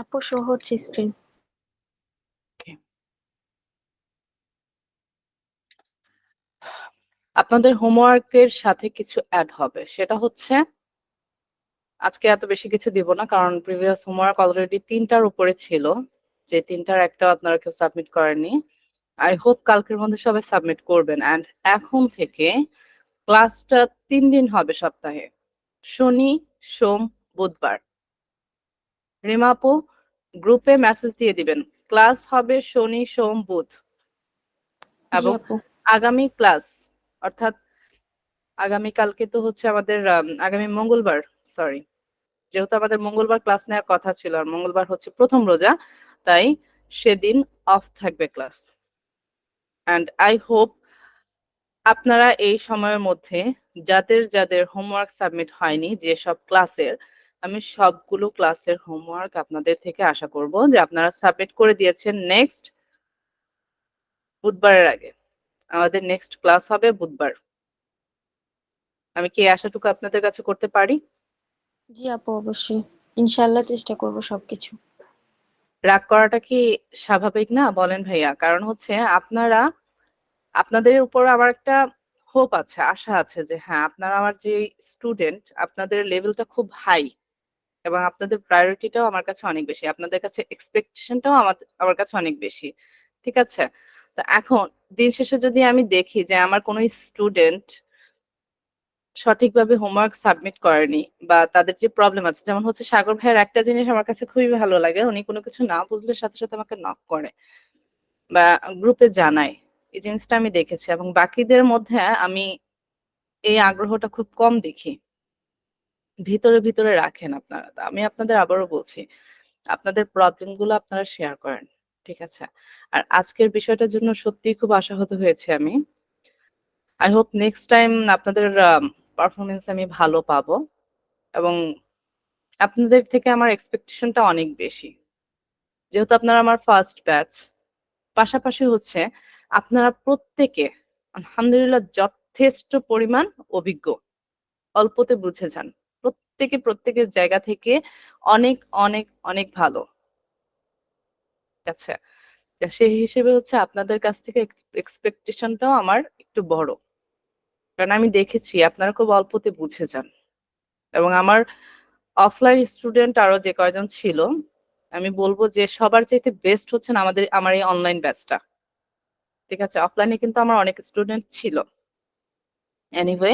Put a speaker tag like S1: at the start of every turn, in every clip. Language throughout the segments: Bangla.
S1: আপু শো হচ্ছে স্ক্রিন।
S2: Okay. আপনাদের হোমওয়ার্কের সাথে কিছু অ্যাড হবে, সেটা হচ্ছে আজকে এত বেশি কিছু দিব না, কারণ প্রিভিয়াস হোমওয়ার্ক অলরেডি 3টার উপরে ছিল, যে 3টার একটা আপনারা কেউ সাবমিট করেননি। আই হোপ কালকের মধ্যে সবাই সাবমিট করবেন। অ্যান্ড এখন থেকে ক্লাসটা 3 দিন হবে সপ্তাহে, শনি, সোম, বুধবার। রিমা আপু, গ্রুপে মেসেজ দিয়ে দিবেন, ক্লাস হবে শনি, সোম, বুধ।
S1: জি
S2: এবং
S1: আপু।
S2: আগামী ক্লাস, অর্থাৎ আগামী কালকে তো হচ্ছে আমাদের আগামী মঙ্গলবার, সরি, যেহেতু আমাদের মঙ্গলবার ক্লাস নেওয়ার কথা ছিল আর মঙ্গলবার হচ্ছে প্রথম রোজা, তাই সেদিন অফ থাকবে ক্লাস। অ্যান্ড আই হোপ আপনারা এই সময়ের মধ্যে যাদের যাদের হোমওয়ার্ক সাবমিট হয়নি যেসব ক্লাসের, আমি সবগুলো ক্লাসের হোমওয়ার্ক আপনাদের থেকে আশা করব যে আপনারা সাবমিট করে দিয়েছেন নেক্সট বুধবারের আগে। আমাদের নেক্সট ক্লাস হবে বুধবার। আমি কি এই আশাটুকু আপনাদের কাছে করতে পারি?
S1: জি আপু, অবশ্যই ইনশাআল্লাহ চেষ্টা করব সবকিছু।
S2: রাগ করাটা কি স্বাভাবিক না বলেন ভাইয়া? কারণ হচ্ছে আপনারা, আপনাদের উপর আমার একটা হোপ আছে, আশা আছে যে হ্যাঁ আপনারা আমার যে স্টুডেন্ট, আপনাদের লেভেলটা খুব হাই এবং আপনাদের প্রায়োরিটিটাও আমার কাছে অনেক বেশি, আপনাদের কাছে এক্সপেকটেশনটাও আমার আমার কাছে অনেক বেশি। ঠিক আছে? তো এখন দিন শেষে যদি আমি দেখি যে আমার কোনো স্টুডেন্ট সঠিকভাবে হোমওয়ার্ক সাবমিট করেনি বা তাদের যে প্রবলেম আছে, যেমন হচ্ছে সাগর ভাইয়ের একটা জিনিস আমার কাছে খুবই ভালো লাগে, উনি কোনো কিছু না বুঝলে সাথে সাথে আমাকে নক করে বা গ্রুপে জানায়। এই জিনিসটা আমি দেখেছি এবং বাকিদের মধ্যে আমি এই আগ্রহটা খুব কম দেখি, ভিতরে ভিতরে রাখেন আপনারা। তা আমি আপনাদের আবারও বলছি, আপনাদের প্রবলেম গুলো আপনারা শেয়ার করেন। ঠিক আছে? আর আজকের বিষয়টার জন্য সত্যিই খুব আশাহত হয়েছে আমি। আই হোপ নেক্সট টাইম আপনাদের পারফরমেন্স আমি ভালো পাবো এবং আপনাদের থেকে আমার এক্সপেকটেশনটা অনেক বেশি, যেহেতু আপনারা আমার ফার্স্ট ব্যাচ। পাশাপাশি হচ্ছে আপনারা প্রত্যেকে আলহামদুলিল্লাহ যথেষ্ট পরিমাণ অভিজ্ঞ, অল্পতে বুঝে যান। প্রত্যেকে প্রত্যেকের জায়গা থেকে অনেক অনেক অনেক ভালো। ঠিক আছে? তা সেই হিসেবে হচ্ছে আপনাদের কাছ থেকে এক্সপেকটেশনটাও আমার একটু বড়, কারণ আমি দেখেছি আপনারা খুব অল্পতে বুঝে যান। এবং আমার অফলাইন স্টুডেন্ট আরো যে কয়জন ছিল, আমি বলবো যে সবার চাইতে বেস্ট হচ্ছেন আমার এই অনলাইন ব্যাচটা। ঠিক আছে? অফলাইনে কিন্তু আমার অনেক স্টুডেন্ট ছিল। এনিওয়ে,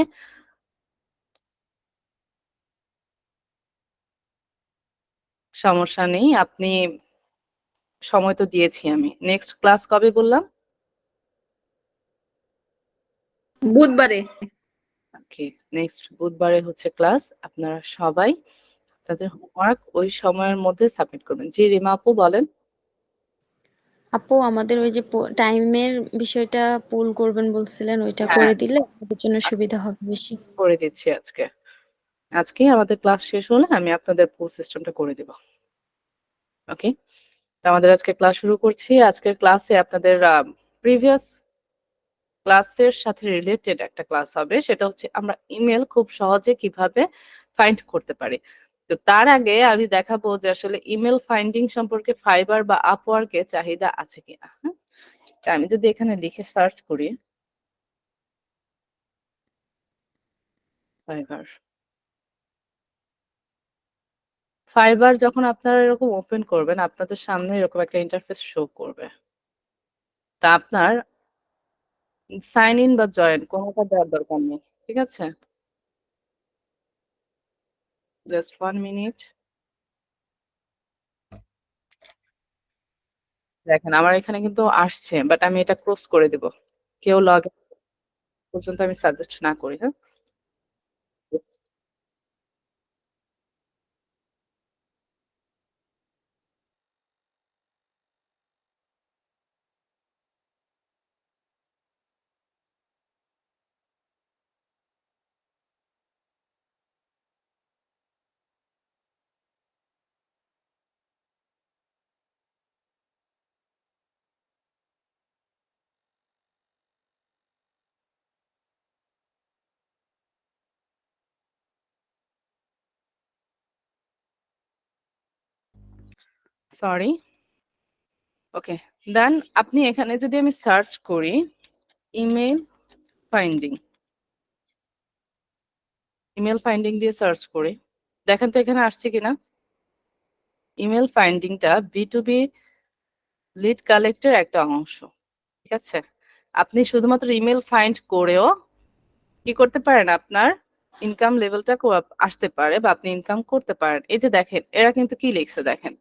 S2: সমস্যা নেই। আপনি, সময় তো দিয়েছি আমি। নেক্সট ক্লাস কবে বললাম?
S3: বুধবারে।
S2: ওকে, নেক্সট বুধবারে হচ্ছে ক্লাস। আপনারা সবাই তাদের হোমওয়ার্ক ওই সময়ের মধ্যে সাবমিট করবেন। জি রিমা আপু বলেন।
S1: আপু আমাদের ওই যে টাইমের বিষয়টা পুল করবেন বলছিলেন, ওইটা
S2: হ্যাঁ,
S1: করে দিলে আমাদের জন্য সুবিধা হবে বেশি।
S2: করে দিচ্ছি আজকে। আজকেই আমাদের ক্লাস শেষ হলে আমি আপনাদের পুল সিস্টেমটা করে দিব। ওকে, তো আমাদের আজকে ক্লাস শুরু করছি। আজকের ক্লাসে আপনাদের প্রিভিয়াস ক্লাসের সাথে রিলেটেড একটা ক্লাস হবে, সেটা হচ্ছে আমরা ইমেল খুব সহজে কিভাবে ফাইন্ড করতে পারি। তো তার আগে আমি দেখাবো যে আসলে ইমেল ফাইন্ডিং সম্পর্কে ফাইবার বা আপওয়ার্কে চাহিদা আছে কিনা। হ্যাঁ, তা আমি যদি এখানে লিখে সার্চ করি ফাইবার, ফাইবার যখন আপনারা এরকম ওপেন করবেন আপনাদের সামনে এরকম একটা ইন্টারফেস শো করবে। তা আপনার সাইন ইন বা জয়েন কোনোটা দেওয়ার দরকার নেই। ঠিক আছে? Just 1 minute. দেখেন আমার এখানে কিন্তু আসছে, বাট আমি এটা ক্লোজ করে দিব। কেউ লগ ইন পর্যন্ত আমি সাজেস্ট না করি। হ্যাঁ, সরি। ওকে, দেন আপনি এখানে যদি আমি সার্চ করি ইমেল ফাইন্ডিং, ইমেল ফাইন্ডিং দিয়ে সার্চ করি, দেখেন তো এখানে আসছে কিনা। ইমেল ফাইন্ডিংটা B2B লিড কালেক্টের একটা অংশ, ঠিক আছে। আপনি শুধুমাত্র ইমেল ফাইন্ড করেও কি করতে পারেন, আপনার ইনকাম লেভেলটা আসতে পারে বা আপনি ইনকাম করতে পারেন। এই যে দেখেন এরা কিন্তু কি লিখছে দেখেন,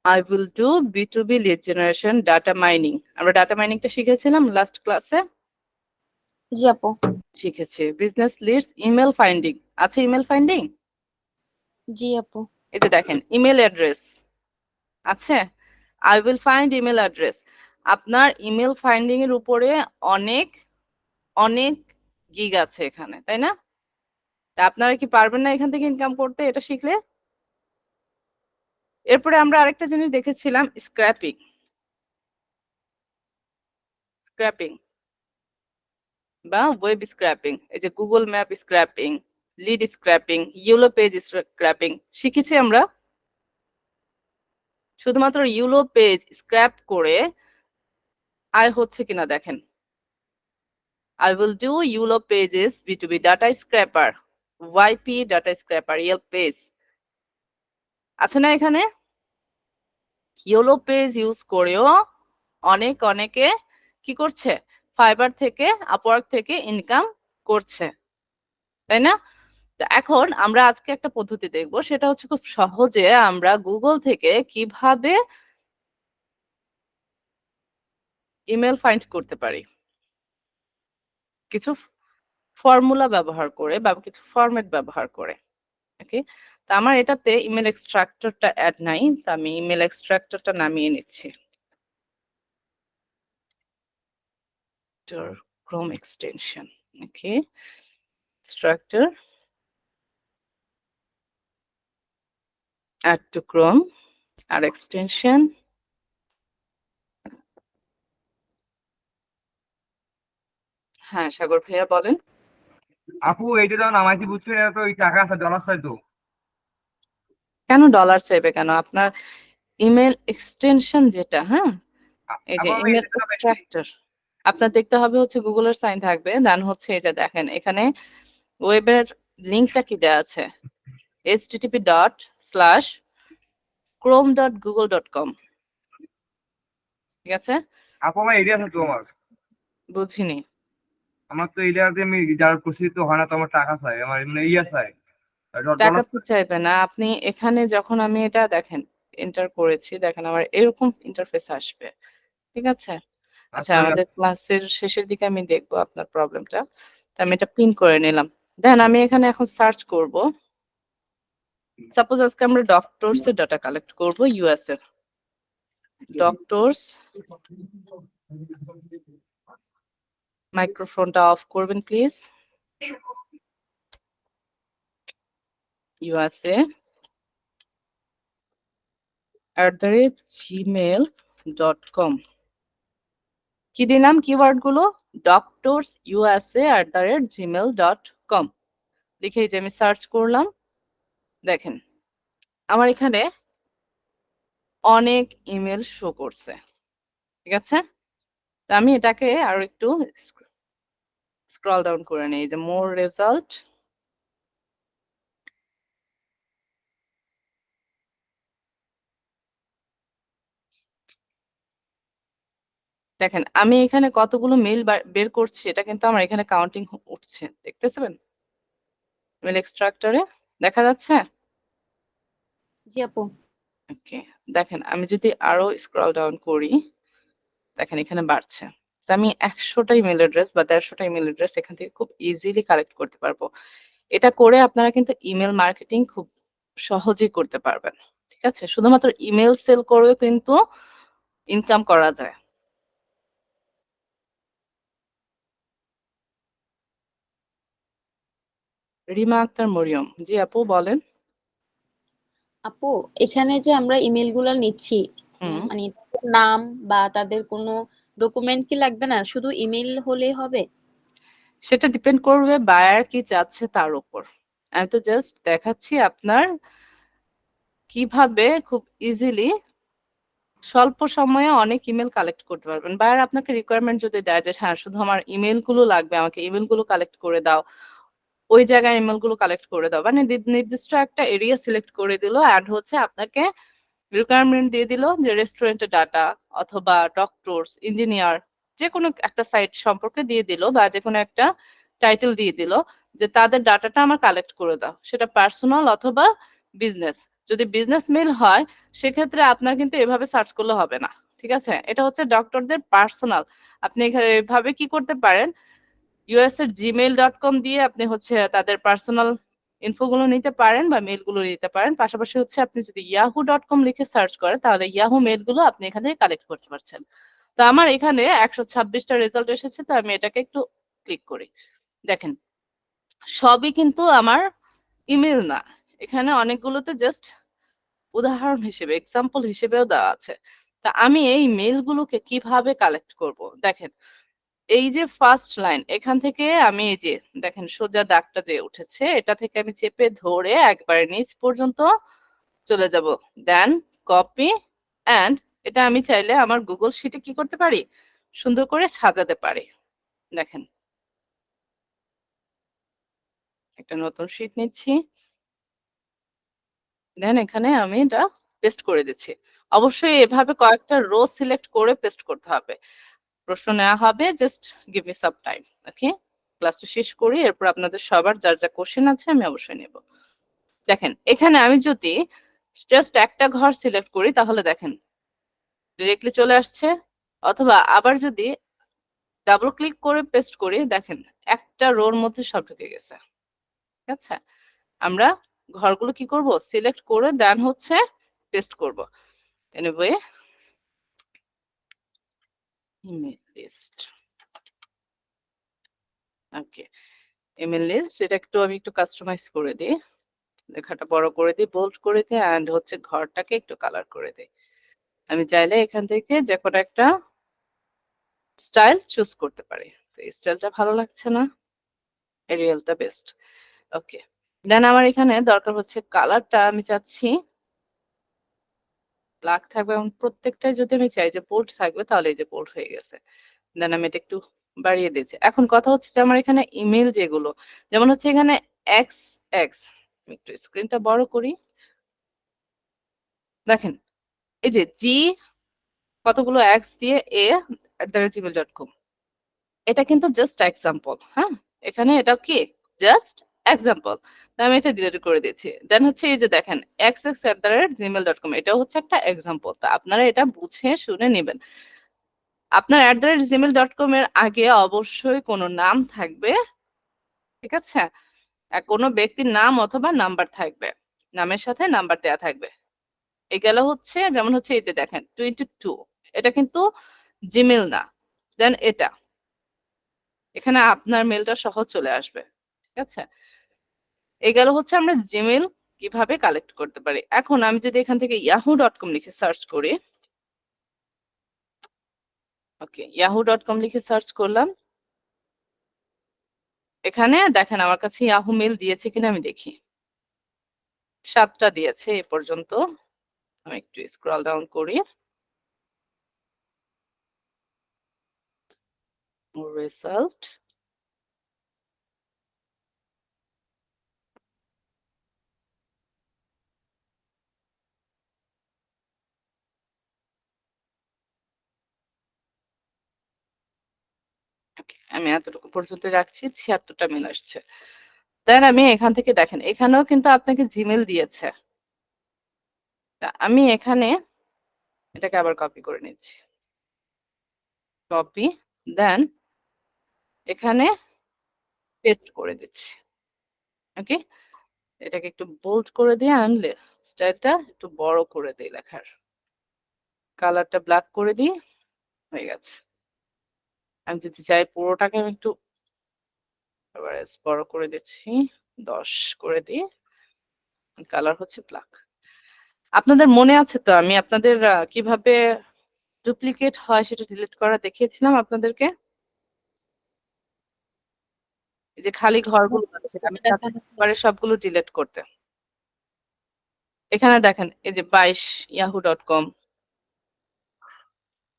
S2: I will do B2B lead generation data mining। আমরা ডাটা মাইনিংটা শিখেছিলাম লাস্ট ক্লাসে,
S1: জি আপু।
S2: শিখেছি বিজনেস লিডস ইমেল ফাইন্ডিং। আছে ইমেল ফাইন্ডিং,
S1: জি আপু।
S2: এই যে দেখেন ইমেল অ্যাড্রেস আছে, I will find email address. আপনার ইমেল ফাইন্ডিং এর উপরে অনেক অনেক গিগ আছে এখানে, তাই না? তা আপনারা কি পারবেন না এখান থেকে ইনকাম করতে এটা শিখলে? এরপরে আমরা আরেকটা জিনিস দেখেছিলাম স্ক্র্যাপিং। স্ক্র্যাপিং বা ওয়েব স্ক্র্যাপিং, এই যে Google map scraping, lead scraping, yellow page scraping শিখেছি আমরা। শুধুমাত্র ইউলো পেজ স্ক্র্যাপ করে আয় হচ্ছে কিনা দেখেন, I will do Yulo pages B2B data scraper, YP data scraper, Yelp page আছে না এখানে? ইউলো পেজ ইউজ করেও অনেকে কি করছে, ফাইবার থেকে আপওয়ার্ক থেকে ইনকাম করছে, তাই না? তো এখন আমরা আজকে একটা পদ্ধতি দেখব, সেটা হচ্ছে খুব সহজে আমরা গুগল থেকে কিভাবে ইমেল ফাইন্ড করতে পারি কিছু ফর্মুলা ব্যবহার করে বা কিছু ফরম্যাট ব্যবহার করে। ওকে, তো আমার এটাতে ইমেল এক্সট্রাক্টরটা অ্যাড নাই, তো আমি ইমেল এক্সট্রাক্টরটা নামিয়ে নিচ্ছি। Chrome extension, okay, extractor add to Chrome আর এক্সটেনশন। হ্যাঁ সাগর ভাইয়া বলেন।
S4: আপু এইটা যখন নামাইছি বুঝছো, এটা তো ওই টাকা আছে, ডলার চাই তো।
S2: কেন ডলার চাইবে কেন? আপনার ইমেল এক্সটেনশন যেটা, হ্যাঁ এই যে
S4: আপু আমি
S2: ইমেল
S4: এদিকে নামাইছি।
S2: এক্সট্রাক্টর, আপনার দেখতে হবে হচ্ছে গুগলের সাইন থাকবে, দেন হচ্ছে এটা দেখেন এখানে ওয়েবের লিঙ্কটা কি দেওয়া আছে, http://chrome.google.com, ঠিক আছে?
S4: আপু আমার এরিয়া আছে তো আমার।
S2: বুঝিনি।
S4: আমার তো এরিয়াতে আমি যারা করছি তো হয় না, তো আমার টাকা চাই, আমার মানে ইয়া চাই,
S2: টাকা
S4: ডলার
S2: তো
S4: চাই।
S2: চাইবে না, আপনি এখানে যখন আমি এটা দেখেন এন্টার করেছি, দেখেন আমার এরকম ইন্টারফেস আসবে, ঠিক আছে? আচ্ছা,
S4: আচ্ছা
S2: আমাদের ক্লাসের শেষের দিকে আমি দেখবো আপনার প্রবলেমটা। তো আমি এটা প্রিন্ট করে নিলাম, দেন আমি এখানে এখন সার্চ করব। সাপোজ আজকে আমরা ডক্টরস এর ডাটা কালেক্ট করব, ইউএস এর ডক্টরস। মাইক্রোফোনটা অফ করবেন প্লিজ। ইউএসএ @gmail.com, কি দিলাম কিওয়ার্ড গুলো, ডক্টরস ইউএসএ @gmail.com লিখে যে আমি সার্চ করলাম, দেখেন আমার এখানে অনেক ইমেল শো করছে, ঠিক আছে? তো আমি এটাকে আরো একটু স্ক্রল ডাউন করে নিই, যে মোর রেজাল্ট। দেখেন আমি এখানে কতগুলো মেল বের করছি, এটা কিন্তু আমার এখানে কাউন্টিং উঠছে, দেখতেছেন মেল এক্সট্রাক্টরে দেখা যাচ্ছে।
S1: জি আপু।
S2: ওকে, দেখেন আমি যদি আরো স্ক্রল ডাউন করি, দেখেন এখানে বাড়ছে। তো আমি 100টা ইমেল অ্যাড্রেস বা 150টা ইমেল অ্যাড্রেস এখান থেকে খুব ইজিলি কালেক্ট করতে পারবো। এটা করে আপনারা কিন্তু ইমেল মার্কেটিং খুব সহজেই করতে পারবেন, ঠিক আছে? শুধুমাত্র ইমেল সেল করেও কিন্তু ইনকাম করা যায়। রিমা আক্তার মরিয়ম, জি আপু বলেন।
S1: আপু, এখানে যে আমরা ইমেল গুলা নিচ্ছি,
S2: হুম,
S1: মানে নাম বা তাদের কোনো ডকুমেন্ট কি লাগবে না, শুধু ইমেল হলেই হবে?
S2: সেটা ডিপেন্ড করবে বায়ার কি চাচ্ছে তার উপর। আমি তো জাস্ট দেখাচ্ছি আপনার কিভাবে খুব ইজিলি স্বল্প সময়ে অনেক ইমেল কালেক্ট করতে পারবেন। বায়ার আপনাকে রিকোয়ারমেন্ট যদি দেয় যে হ্যাঁ শুধু আমার ইমেল গুলো লাগবে, আমাকে ইমেল গুলো কালেক্ট করে দাও, ওই জায়গায় ইমেল গুলো কালেক্ট করে দাও, মানে নির্দিষ্ট একটা এরিয়া সিলেক্ট করে দিল, অ্যাড হচ্ছে আপনাকে রিকোয়ারমেন্ট দিয়ে দিল যে রেস্টুরেন্টের ডাটা অথবা ডক্টরস, ইঞ্জিনিয়ার, যে কোনো একটা সাইট সম্পর্কে দিয়ে দিল, বা যে কোনো একটা টাইটেল দিয়ে দিল যে তাদের ডাটাটা আমার কালেক্ট করে দাও, সেটা পার্সোনাল অথবা বিজনেস। যদি বিজনেস মেল হয় সেক্ষেত্রে আপনার কিন্তু এভাবে সার্চ করলে হবে না, ঠিক আছে? এটা হচ্ছে ডক্টরদের পার্সোনাল। আপনি এখানে এভাবে কি করতে পারেন, ইউএস এর gmail.com দিয়ে আপনি হচ্ছে তাদের পার্সোনাল ইনফোগুলো নিতে পারেন বা মেলগুলো নিতে পারেন। পাশাপাশি হচ্ছে আপনি যদি yahoo.com লিখে সার্চ করেন তাহলে ইয়াহু মেলগুলো আপনি এখান থেকে কালেক্ট করতে পারছেন। তো আমার এখানে 126টা রেজাল্ট এসেছে, তো আমি এটাকে একটু ক্লিক করি। দেখেন সবই কিন্তু আমার ইমেল না, এখানে অনেকগুলোতে জাস্ট উদাহরণ হিসেবে, এক্সাম্পল হিসেবেও দেওয়া আছে। তা আমি এই মেলগুলোকে কিভাবে কালেক্ট করব? দেখেন এই যে ফার্স্ট লাইন, এখান থেকে আমি এই যে দেখেন সোজা দাগটা যে উঠেছে, এটা থেকে আমি চেপে ধরে একবারে নিচ পর্যন্ত চলে যাব, দেন কপি অ্যান্ড এটা আমি চাইলে আমার গুগল শিটে কি করতে পারি, সুন্দর করে সাজাতে পারি। দেখেন একটা নতুন শিট নিচ্ছি, দেন এখানে আমি এটা পেস্ট করে দিচ্ছি। অবশ্যই এভাবে কয়েকটা রো সিলেক্ট করে পেস্ট করতে হবে। প্রশ্ন নেওয়া হবে, just give me some time. Okay, ক্লাসটা শেষ করি, এরপর আপনাদের সবার যার যা কোশ্চেন আছে আমি অবশ্যই নেব। দেখেন এখানে আমি যদি জাস্ট একটা ঘর সিলেক্ট করি তাহলে দেখেন ডিরেক্টলি চলে আসছে, অথবা আবার যদি ডাবল ক্লিক করে পেস্ট করি দেখেন একটা রোর মধ্যে সব ঢুকে গেছে। ঠিক আছে, আমরা ঘরগুলো কি করব, সিলেক্ট করে দেন হচ্ছে পেস্ট করব। Anyway email list, okay email list, এটা একটু আমি একটু কাস্টমাইজ করে দিই, লেখাটা বড় করে দিই, বোল্ড করে দিই, অ্যান্ড হচ্ছে ঘরটাকে একটু কালার করে দিই। আমি চাইলে এখান থেকে যে কোনো একটা স্টাইল চুজ করতে পারি। তো এই স্টাইলটা ভালো লাগছে না, এরিয়ালটা বেস্ট। ওকে, দেন আমার এখানে দরকার হচ্ছে কালারটা, আমি চাচ্ছি ব্ল্যাক থাকবে, এবং প্রত্যেকটাই যদি আমি চাই যে বোল্ড থাকবে তাহলে এই যে বোল্ড হয়ে গেছে। দেন আমি এটা একটু বাড়িয়ে দিয়েছি। এখন কথা হচ্ছে যে আমার এখানে ইমেল যেগুলো, যেমন হচ্ছে এখানে এক্স এক্স, একটু স্ক্রিনটা বড় করি, দেখেন এই যে জি কতগুলো এক্স দিয়ে a@gmail.com, এটা কিন্তু জাস্ট এক্সাম্পল। হ্যাঁ, এখানে এটা কি জাস্ট এক্সাম্পল, আমি এটা ডিলিট করে দিয়েছি। দেন হচ্ছে এই যে দেখেন xx@gmail.com, এটাও হচ্ছে একটা এক্সাম্পল। তা আপনারা এটা বুঝে শুনে নেবেন। আপনার @gmail.com এর আগে অবশ্যই কোনো নাম থাকবে, ঠিক আছে, কোনো ব্যক্তির নাম অথবা নাম্বার থাকবে, নামের সাথে নাম্বার দেয়া থাকবে। এই গেল হচ্ছে, যেমন হচ্ছে এই যে দেখেন 22, এটা কিন্তু জিমেল না। দেন এটা এখানে আপনার মেলটা সহ চলে আসবে, ঠিক আছে। এই গেল হচ্ছে আমরা জিমেল কিভাবে কালেক্ট করতে পারি। এখন আমি যদি এখান থেকে yahoo.com লিখে সার্চ করি, ওকে yahoo.com লিখে সার্চ করলাম, এখানে দেখেন আমার কাছে ইয়াহু মেল দিয়েছে কিনা আমি দেখি, 7টা দিয়েছে এ পর্যন্ত। আমি একটু স্ক্রল ডাউন করি, রেজাল্ট, আমি এতটুকু পর্যন্ত রাখছি, 76টা মেল আসছে। দেন আমি এখান থেকে দেখেন এখানেও কিন্তু আপনাকে জিমেল দিয়েছে, তা আমি এখানে এটাকে আবার কপি করে নিচ্ছি, কপি, দেন এখানে পেস্ট করে দিচ্ছি। ওকে, এটাকে একটু বোল্ড করে দিয়ে আনলে স্টাইলটা একটু বড় করে দিই, লেখার কালারটা ব্ল্যাক করে দিই, হয়ে গেছে। আমি যদি চাই পুরোটাকে আমি একটু বড় করে দিচ্ছি, 10 করে দিই, কালার হচ্ছে ব্ল্যাক। আপনাদের মনে আছে তো আমি আপনাদের কিভাবে ডুপ্লিকেট হয় সেটা ডিলিট করা দেখিয়েছিলাম আপনাদেরকে, এই যে খালি ঘরগুলো আছে আমি চাচ্ছি
S1: দেখানো
S2: একবারে সবগুলো ডিলিট করতে। এখানে দেখেন এই যে 22 yahoo.com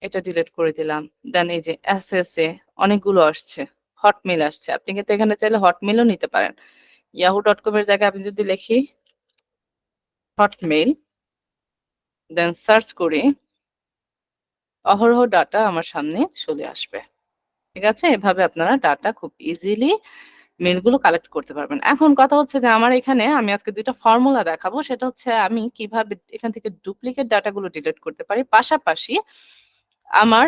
S2: এটা ডিলিট করে দিলাম। দেন এই যে এসএসএ অনেকগুলো আসছে, হটমেইল আসছে। আপনি কিন্তু এখানে চাইলে হটমেইলও নিতে পারেন। yahoo.com এর জায়গায় আপনি যদি লিখি হটমেইল, দেন সার্চ করি, অহরহ ডাটা আমার সামনে চলে আসবে। ঠিক আছে? এভাবে আপনারা ডাটা খুব ইজিলি মেইলগুলো কালেক্ট করতে পারবেন। এখন কথা হচ্ছে যে আমার এখানে আমি আজকে ২ টা ফর্মুলা দেখাবো। সেটা হচ্ছে আমি কিভাবে এখান থেকে ডুপ্লিকেট ডাটাগুলো ডিলিট করতে পারি। পাশাপাশি আমার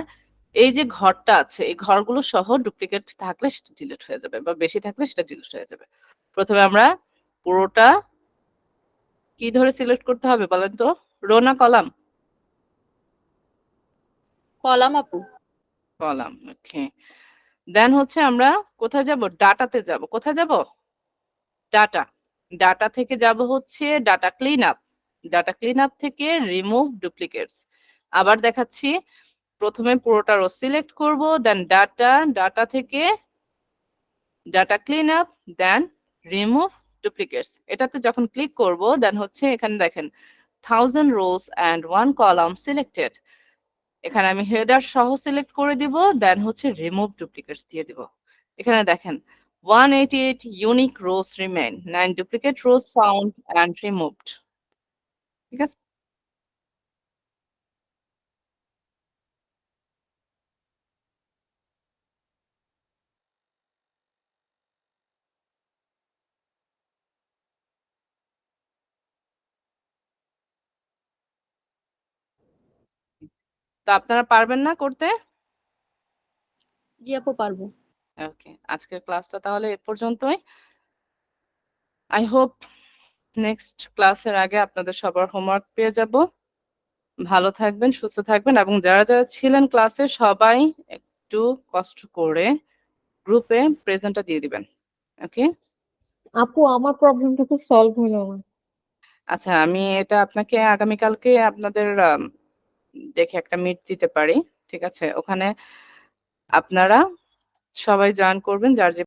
S2: এই যে ঘরটা আছে, এই ঘরগুলো সহ ডুপ্লিকেট থাকলে সেটা ডিলিট হয়ে যাবে বা বেশি থাকলে সেটা ডিলিট হয়ে যাবে। প্রথমে আমরা পুরোটা কি ধরে সিলেক্ট করতে হবে বলেন তো? রো না কলাম?
S1: কলাম আপু।
S2: কলাম, ওকে। দেন হচ্ছে আমরা কোথায় যাব? ডাটাতে যাব। কোথায় যাব? ডাটা। ডাটা থেকে যাব হচ্ছে data clean up. Data clean up থেকে রিমুভ ডুপ্লিকেটস। আবার দেখাচ্ছি, প্রথমে পুরোটা রো সিলেক্ট করব, দেন ডাটা, ডাটা থেকে ডাটা ক্লিন আপ, দেন রিমুভ ডুপ্লিকেটস। এটাতে যখন ক্লিক করব, দেন হচ্ছে এখানে দেখেন 1000 rows and 1 column selected। এখানে আমি হেডার সহ সিলেক্ট করে দিব, দেন হচ্ছে রিমুভ ডুপ্লিকেটস দিয়ে দিব। এখানে দেখেন 188 unique rows remain, 9 duplicate rows found and removed। ঠিক আছে? তো আপনারা পারবেন না করতে?
S1: জি আপু, পারবো।
S2: ওকে, আজকের ক্লাসটা তাহলে এ পর্যন্তই। আই হোপ নেক্সট ক্লাসের আগে আপনাদের সবার হোমওয়ার্ক পেয়ে যাব। ভালো থাকবেন, সুস্থ থাকবেন এবং যারা, যারা ছিলেন ক্লাসে সবাই একটু কষ্ট করে গ্রুপে প্রেজেন্টটা দিয়ে দিবেন। ওকে?
S3: আপু আমার প্রবলেমটা তো সলভ হলো না।
S2: আচ্ছা, আমি এটা আপনাকে আগামীকালকে আপনাদের দেখে একটা মিট দিতে পারি। ঠিক আছে? ওখানে আপনারা সবাই জয়েন করবেন যার যে